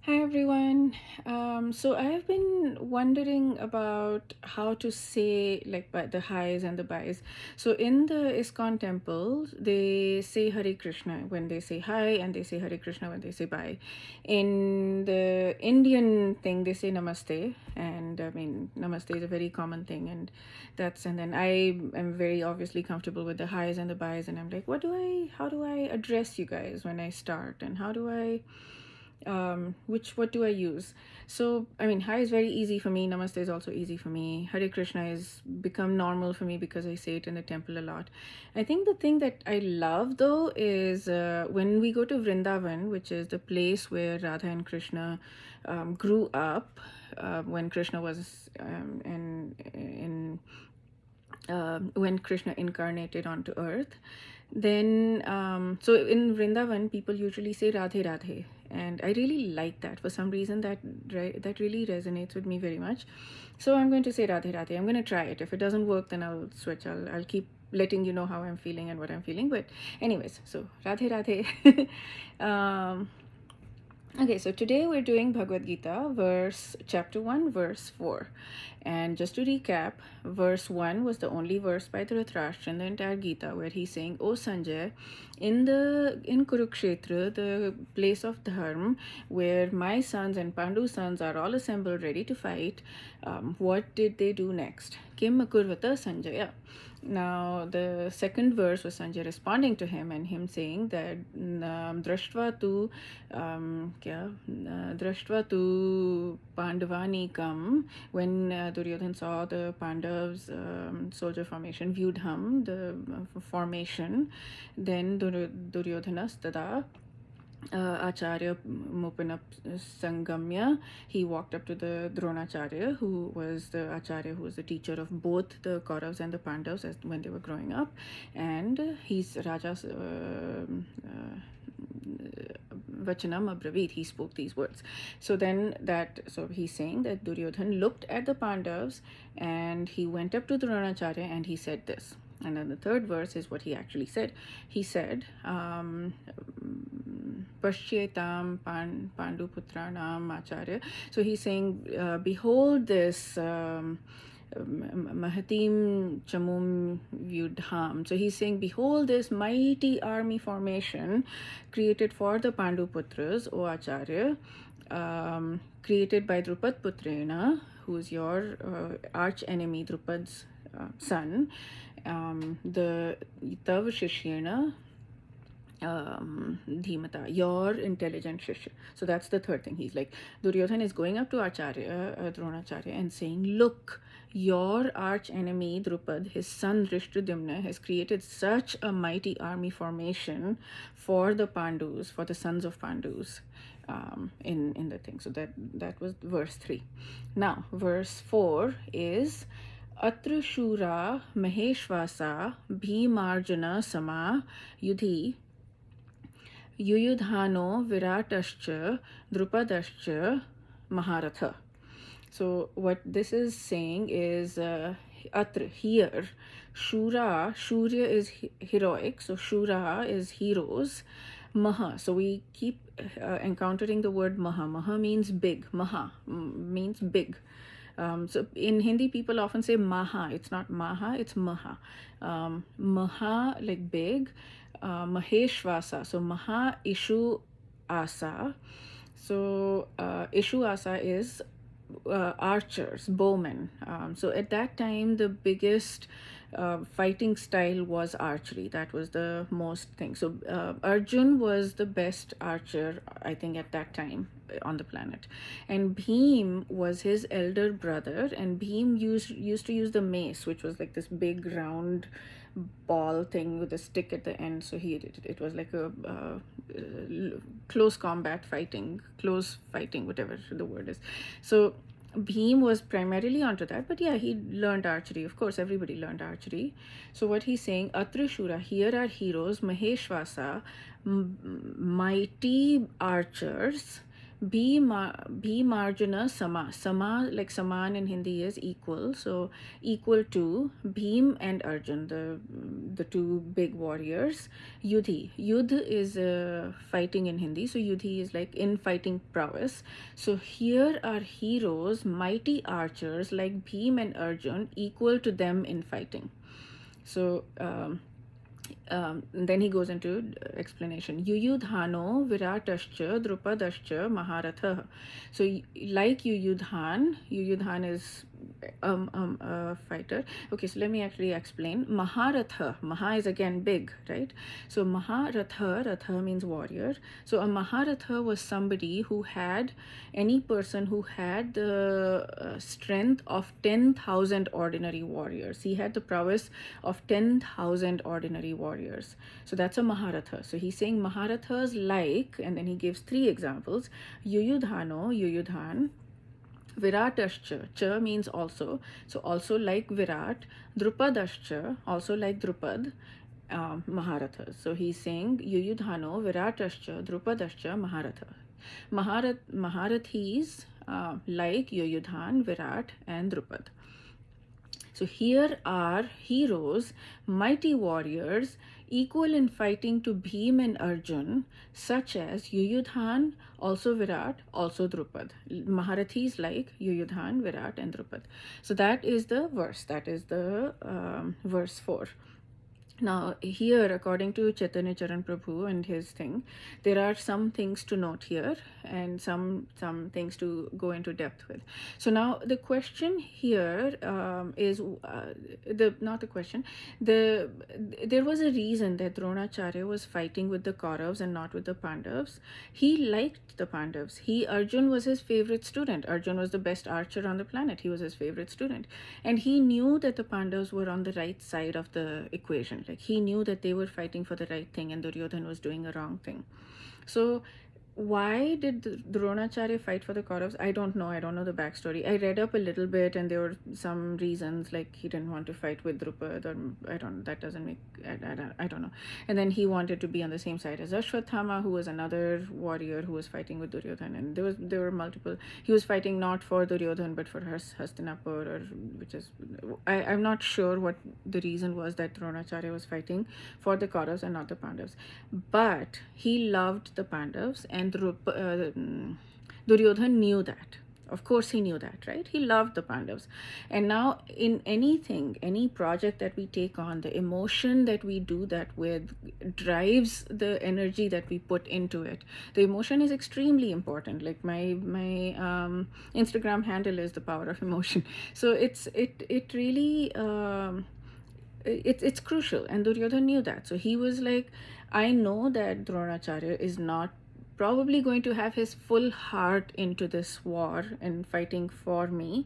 Hi everyone. So I have been wondering about how to say like the highs and the bhais. So in the ISKCON temple, they say Hare Krishna when they say hi, and they say Hare Krishna when they say bye. In the Indian thing, they say Namaste, and I mean Namaste is a very common thing, and then I am very obviously comfortable with the highs and the bhais, and I'm like, how do I address you guys when I start, and how do I what do I use? So I mean, hi is very easy for me. Namaste is also easy for me. Hare Krishna has become normal for me because I say it in the temple a lot. I think the thing that I love though is when we go to Vrindavan, which is the place where Radha and Krishna grew up when Krishna was when Krishna incarnated onto earth. Then, so in Vrindavan, people usually say Radhe Radhe, and I really like that. For some reason, that really resonates with me very much. So I'm going to say Radhe Radhe. I'm going to try it. If it doesn't work, then I'll switch. I'll keep letting you know how I'm feeling and what I'm feeling. But anyways, so Radhe Radhe. Okay, so today we're doing Bhagavad Gita, chapter 1, verse 4. And just to recap, verse 1 was the only verse by Dhritarashtra in the entire Gita where he's saying, "O Sanjay, in Kurukshetra, the place of dharma, where my sons and Pandu's sons are all assembled ready to fight, what did they do next? Kim akurvata Sanjaya." Now, the second verse was Sanjay responding to him and him saying that drashtva tu drashtva tu pandavani kam, when Duryodhan saw the Pandavs soldier formation, viewed him, the formation, then Duryodhanas tada Acharya Mupanap Sangamya, he walked up to the Dronacharya, who was the Acharya, who was the teacher of both the Kauravas and the Pandavas when they were growing up, and he's Raja's Vachanam Abravit, he spoke these words. So he's saying that Duryodhan looked at the Pandavas and he went up to Dronacharya and he said this. And then the third verse is what he actually said. He said, Pashyetam Panduputranam Acharya. So he's saying, behold this Mahatim Chamum Yudham. So he's saying, behold this mighty army formation created for the Panduputras, O Acharya, created by Drupad Putrena, who is your arch enemy, Drupad's son, the Tav Shishyena Dhimata, your intelligent Shishya. So that's the third thing. He's like, Duryodhan is going up to Acharya, Dronacharya, and saying, look, your arch enemy Drupad, his son Drishtadimna, has created such a mighty army formation for the Pandus, for the sons of Pandus. In the thing. So that was verse 3. Now, verse 4 is Atra Shura Maheshvasa Bhimarjana Sama Yudhi Yuyudhano Viratascha Drupadascha Maharatha. So what this is saying is Atra, here, Shurya is heroic, so Shura is heroes. Maha, so we keep encountering the word Maha. Maha means big. Maha means big. So in Hindi, people often say Maha. It's not Maha, it's Maha. Maha, like big. Maheshvasa. So Maha Ishu Asa. So Ishu Asa is archers, bowmen. So at that time, the biggest fighting style was archery. That was the most thing. So Arjun was the best archer, I think, at that time on the planet, and Bhim was his elder brother, and Bhim used to use the mace, which was like this big round ball thing with a stick at the end. So it was like a close fighting, whatever the word is. So Bhim was primarily onto that, but yeah, he learned archery. Of course, everybody learned archery. So what he's saying, Atra Shura, here are heroes, Maheshvasa, mighty archers, Bhimarjuna Sama. Sama, like Saman in Hindi, is equal. So equal to Bhim and Arjun, the two big warriors. Yudhi. Yudh is fighting in Hindi. So Yudhi is like in fighting prowess. So here are heroes, mighty archers like Bhim and Arjun, equal to them in fighting. So then he goes into explanation. Yuyudhano Viratascha Drupadascha Maharatha. So like Yuyudhan is a fighter. Okay, so let me actually explain. Maharatha. Maha is again big, right? So Maharatha, Ratha means warrior. So a Maharatha was somebody who had, any person who had the strength of 10,000 ordinary warriors. He had the prowess of 10,000 ordinary warriors. So that's a Maharatha. So he's saying Maharathas like, and then he gives 3 examples. Yuyudhan, Viratascha, cha means also, so also like Virat. Drupadascha, also like Drupad, Maharathas. So he's saying Yuyudhano Viratascha Drupadascha Maharatha. Maharathis like Yuyudhan, Virat, and Drupad. So here are heroes, mighty warriors, equal in fighting to Bhim and Arjun, such as Yuyudhan, also Virat, also Drupad. Maharathis like Yuyudhan, Virat, and Drupad. So that is the verse. That is the verse 4. Now here, according to Chaitanya Charan Prabhu and his thing, there are some things to note here and some things to go into depth with. So now the question here is there was a reason that Dronacharya was fighting with the Kauravas and not with the Pandavas. He liked the Pandavas. Arjun was his favorite student. Arjun was the best archer on the planet. He was his favorite student, and he knew that the Pandavas were on the right side of the equation. Like he knew that they were fighting for the right thing and Duryodhana was doing a wrong thing. So why did Dronacharya fight for the Kauravas? I don't know. I don't know the backstory. I read up a little bit, and there were some reasons, like he didn't want to fight with Drupad, or that doesn't make, I don't know. And then he wanted to be on the same side as Ashwathama, who was another warrior who was fighting with Duryodhana. And there were multiple. He was fighting not for Duryodhana but for Hastinapur, or which is, I'm not sure what the reason was that Dronacharya was fighting for the Kauravas and not the Pandavas. But he loved the Pandavas, and Duryodhana knew that. Of course he knew that, right? He loved the Pandavas. And now in anything, any project that we take on, the emotion that we do that with drives the energy that we put into it. The emotion is extremely important. Like my Instagram handle is the power of emotion. So it really it's crucial, and Duryodhana knew that. So he was like, I know that Dronacharya is not probably going to have his full heart into this war and fighting for me.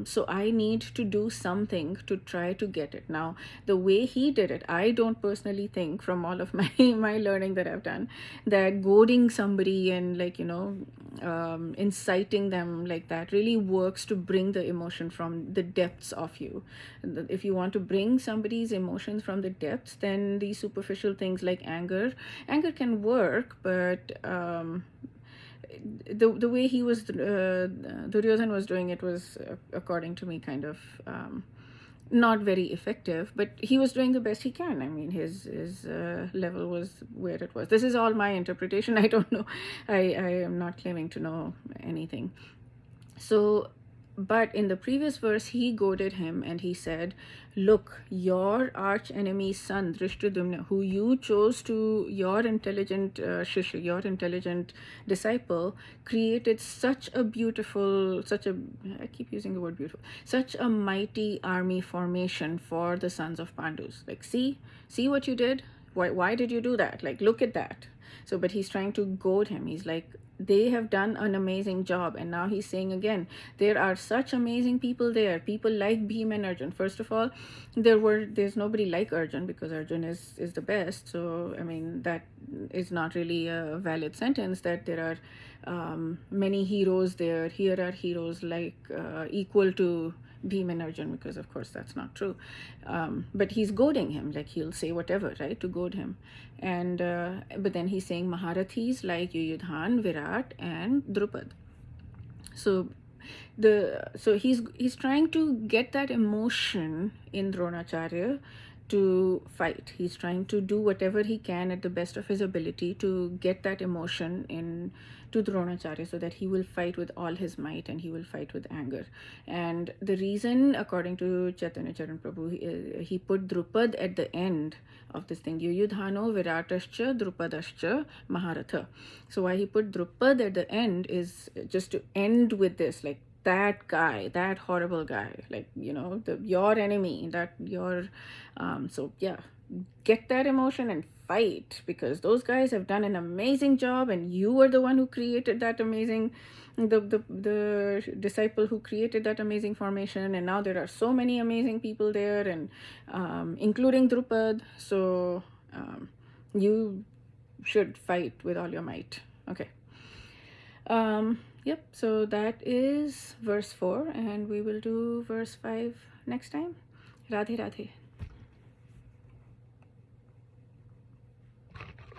So I need to do something to try to get it. Now, the way he did it, I don't personally think, from all of my learning that I've done, that goading somebody and inciting them like that really works to bring the emotion from the depths of you. If you want to bring somebody's emotions from the depths, then these superficial things like anger can work, but the way he was Duryodhana was doing it was, according to me, kind of not very effective, but he was doing the best he can. I mean, his level was where it was. This is all my interpretation. I don't know. I am not claiming to know anything. So, but in the previous verse, he goaded him and he said, look, your arch enemy's son, Drishtadumna, who you chose to, your intelligent Shishya, your intelligent disciple, created such a I keep using the word beautiful, such a mighty army formation for the sons of Pandus. Like, see what you did? Why did you do that? Like, look at that. So, but he's trying to goad him. He's like, they have done an amazing job. And now he's saying again, there are such amazing people there. People like Bhim and Arjun. First of all, there's nobody like Arjun, because Arjun is the best. So, I mean, that is not really a valid sentence, that there are many heroes there. Here are heroes like equal to Bhim and Arjun, because of course that's not true. But he's goading him, like he'll say whatever, right, to goad him. And but then he's saying Maharathis like Yuyudhan, Virat, and Drupad. So he's trying to get that emotion in Dronacharya to fight. He's trying to do whatever he can at the best of his ability to get that emotion in to Dronacharya, so that he will fight with all his might and he will fight with anger. And the reason, according to Chaitanya Charan Prabhu, he put Drupad at the end of this thing, Yuyudhano Viratascha Drupadascha Maharatha. So why he put Drupad at the end is just to end with this, like, that guy, that horrible guy, like, your enemy, that your so yeah, get that emotion and fight, because those guys have done an amazing job, and you were the one who created that amazing, the disciple who created that amazing formation, and now there are so many amazing people there, and including Drupad. So you should fight with all your might. Okay. Yep, so that is verse 4, and we will do verse 5 next time. Radhe Radhe.